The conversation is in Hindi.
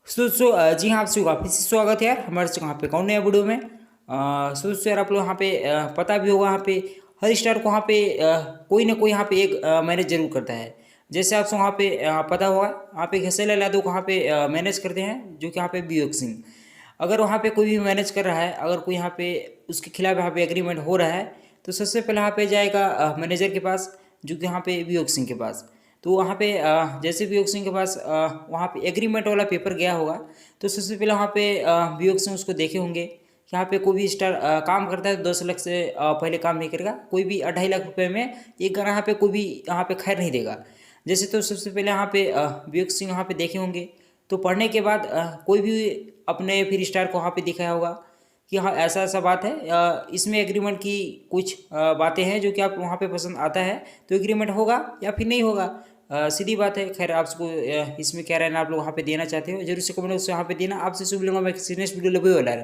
दोस्तों जी हाँ, आप सभी का फिर से स्वागत है यार हमारे से यहाँ पे कौन नया वीडियो में। दोस्तों यार, आप लोग यहाँ पे पता भी होगा, यहाँ पे हर स्टार को यहाँ पे कोई ना कोई यहाँ पे एक मैनेज जरूर करता है। जैसे आप वहाँ पे पता होगा, यहाँ पे खेसल यादव को यहाँ पे मैनेज करते हैं, जो कि यहाँ पे विवेक सिंह। अगर वहाँ पे कोई भी मैनेज कर रहा है, अगर कोई यहाँ पे उसके खिलाफ यहाँ पे एग्रीमेंट हो रहा है, तो सबसे पहले यहाँ पे जाएगा मैनेजर के पास, जो कि यहाँ पे विवेक सिंह के पास। तो वहाँ पे जैसे विवेक सिंह के पास वहाँ पे एग्रीमेंट वाला पेपर गया होगा, तो सबसे पहले वहाँ पे विवेक सिंह उसको देखे होंगे कि यहाँ पे कोई भी स्टार काम करता है तो 10 लाख से पहले काम नहीं करेगा। कोई भी 2.5 लाख रुपए में एक गाना यहाँ पे कोई भी यहाँ पे खैर नहीं देगा। जैसे तो सबसे पहले यहाँ पे विवेक सिंह यहाँ पे देखे होंगे। तो पढ़ने के बाद कोई भी अपने फिर स्टार को वहाँ पे दिखाया होगा कि हाँ ऐसा ऐसा बात है, इसमें एग्रीमेंट की कुछ बातें हैं जो कि आप वहाँ पे पसंद आता है तो एग्रीमेंट होगा या फिर नहीं होगा। सीधी बात है। खैर आपको इसमें क्या रहना, आप लोग वहाँ पे देना चाहते हो जरूर से कमेंट बॉक्स में यहाँ पे देना। आपसे शुभ लूँगा मैं किसी नेक्स्ट वीडियो वाला।